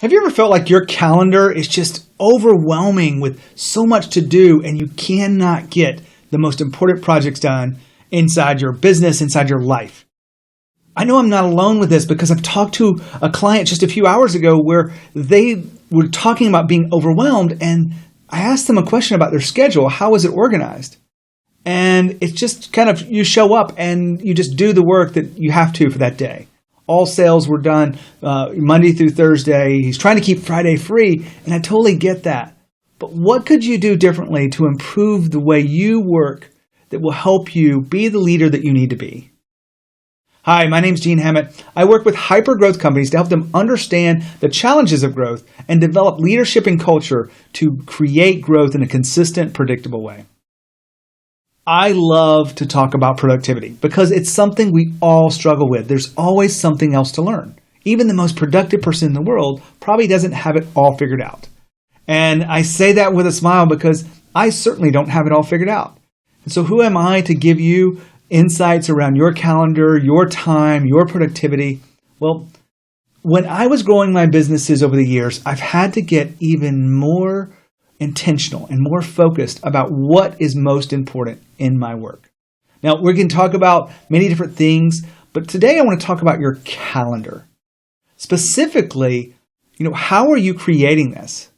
Have you ever felt like your calendar is just overwhelming with so much to do and you cannot get the most important projects done inside your business, inside your life? I know I'm not alone with this because I've talked to a client just a few hours ago where they were talking about being overwhelmed, and I asked them a question about their schedule. How is it organized? And it's just kind of, you show up and you just do the work that you have to for that day. All sales were done Monday through Thursday. He's trying to keep Friday free, and I totally get that. But what could you do differently to improve the way you work that will help you be the leader that you need to be? Hi, my name's Hammett. I work with hyper-growth companies to help them understand the challenges of growth and develop leadership and culture to create growth in a consistent, predictable way. I love to talk about productivity because it's something we all struggle with. There's always something else to learn. Even the most productive person in the world probably doesn't have it all figured out. And I say that with a smile because I certainly don't have it all figured out. And so who am I to give you insights around your calendar, your time, your productivity? Well, when I was growing my businesses over the years, I've had to get even more intentional and more focused about what is most important in my work. Now, we can talk about many different things, but today I want to talk about your calendar. Specifically, how are you creating this?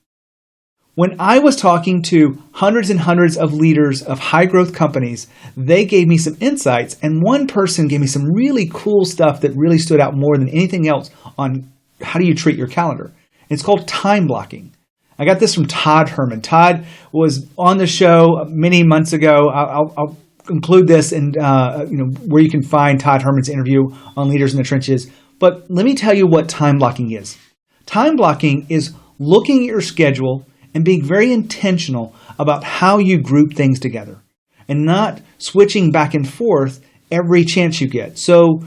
When I was talking to hundreds and hundreds of leaders of high growth companies, they gave me some insights, and one person gave me some really cool stuff that really stood out more than anything else on how do you treat your calendar. It's called time blocking. I got this from Todd Herman. Todd was on the show many months ago. I'll include this in where you can find Todd Herman's interview on Leaders in the Trenches. But let me tell you what time blocking is. Time blocking is looking at your schedule and being very intentional about how you group things together and not switching back and forth every chance you get. So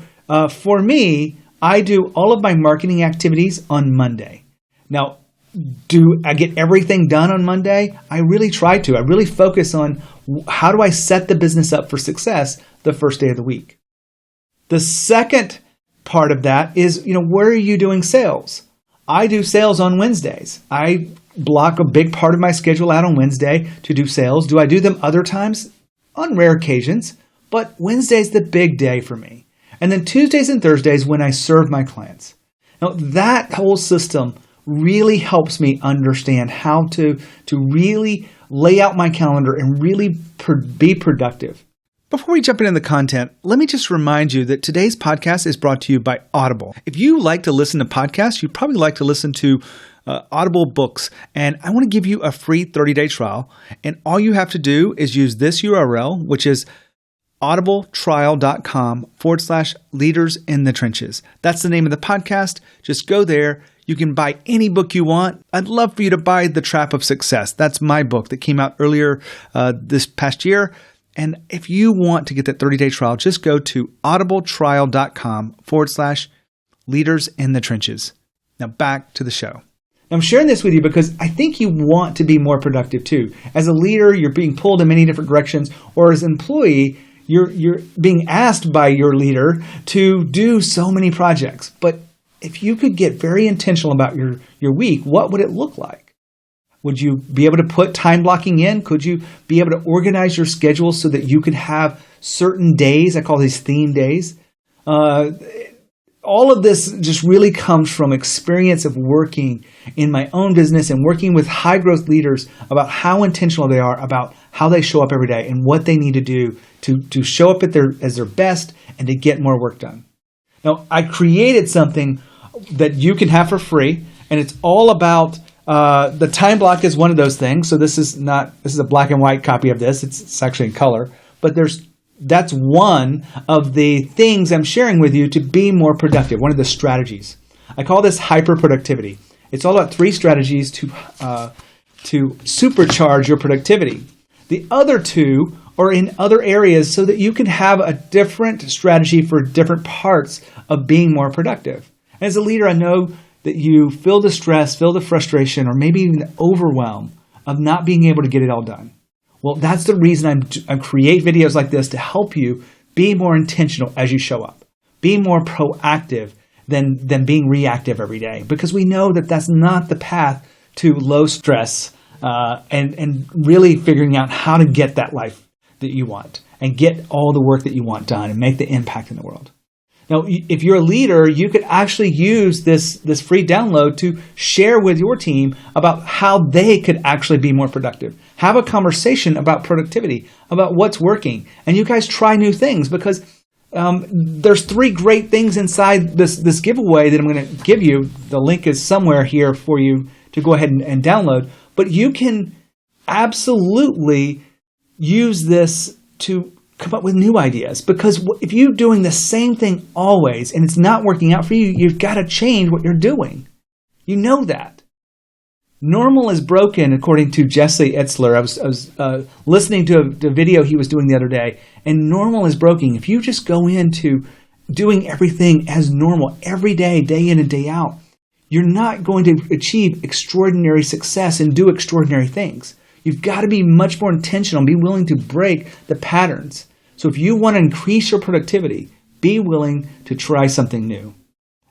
for me, I do all of my marketing activities on Monday. Now, do I get everything done on Monday? I really try to. I really focus on how do I set the business up for success the first day of the week. The second part of that is, where are you doing sales? I do sales on Wednesdays. I block a big part of my schedule out on Wednesday to do sales. Do I do them other times? On rare occasions, but Wednesday's the big day for me. And then Tuesdays and Thursdays when I serve my clients. Now, that whole system really helps me understand how to really lay out my calendar and really be productive. Before we jump into the content, let me just remind you that today's podcast is brought to you by Audible. If you like to listen to podcasts, you probably like to listen to Audible books, and I want to give you a free 30-day trial. And all you have to do is use this URL, which is audibletrial.com/leaders in the trenches. That's the name of the podcast. Just go there. You can buy any book you want. I'd love for you to buy The Trap of Success. That's my book that came out earlier this past year. And if you want to get that 30-day trial, just go to audibletrial.com/leaders in the trenches. Now back to the show. I'm sharing this with you because I think you want to be more productive too. As a leader, you're being pulled in many different directions, or as an employee, you're being asked by your leader to do so many projects. But if you could get very intentional about your week, what would it look like? Would you be able to put time blocking in? Could you be able to organize your schedule so that you could have certain days? I call these theme days. All of this just really comes from experience of working in my own business and working with high growth leaders about how intentional they are about how they show up every day and what they need to do to show up as their best and to get more work done. Now, I created something that you can have for free, and it's all about the time block is one of those things. So this is a black and white copy of this. It's actually in color, but that's one of the things I'm sharing with you to be more productive, one of the strategies. I call this hyper-productivity. It's all about 3 strategies to supercharge your productivity. The other 2 are in other areas so that you can have a different strategy for different parts of being more productive. As a leader, I know that you feel the stress, feel the frustration, or maybe even the overwhelm of not being able to get it all done. Well, that's the reason I create videos like this to help you be more intentional as you show up, be more proactive, than being reactive every day, because we know that that's not the path to low stress and really figuring out how to get that life that you want and get all the work that you want done and make the impact in the world. Now, if you're a leader, you could actually use this free download to share with your team about how they could actually be more productive. Have a conversation about productivity, about what's working, and you guys try new things, because there's 3 great things inside this giveaway that I'm going to give you. The link is somewhere here for you to go ahead and download. But you can absolutely use this to come up with new ideas, because if you're doing the same thing always and it's not working out for you, you've got to change what you're doing. You know that. Normal is broken, according to Jesse Itzler. I was listening to a video he was doing the other day, and normal is broken. If you just go into doing everything as normal every day, day in and day out, you're not going to achieve extraordinary success and do extraordinary things. You've got to be much more intentional and be willing to break the patterns. So if you want to increase your productivity, be willing to try something new.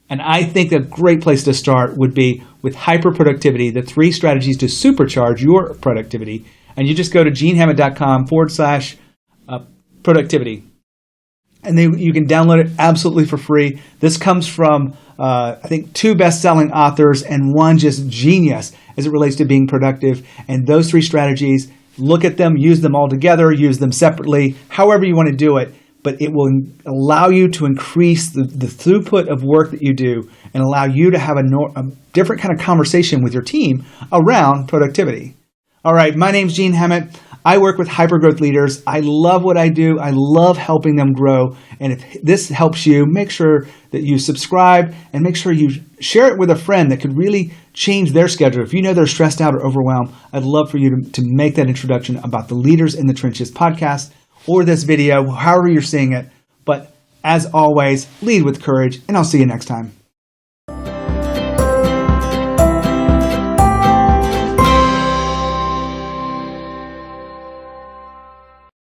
And I think a great place to start would be with hyperproductivity, the 3 strategies to supercharge your productivity. And you just go to genehammett.com/productivity. And then you can download it absolutely for free. This comes from, I think, 2 best-selling authors and 1 just genius as it relates to being productive. And those 3 strategies, look at them, use them all together, use them separately, however you want to do it. But it will allow you to increase the throughput of work that you do and allow you to have a different kind of conversation with your team around productivity. All right, my name's Gene Hammett. I work with hypergrowth leaders. I love what I do. I love helping them grow. And if this helps you, make sure that you subscribe and make sure you share it with a friend that could really change their schedule. If you know they're stressed out or overwhelmed, I'd love for you to make that introduction about the Leaders in the Trenches podcast or this video, however you're seeing it. But as always, lead with courage, and I'll see you next time.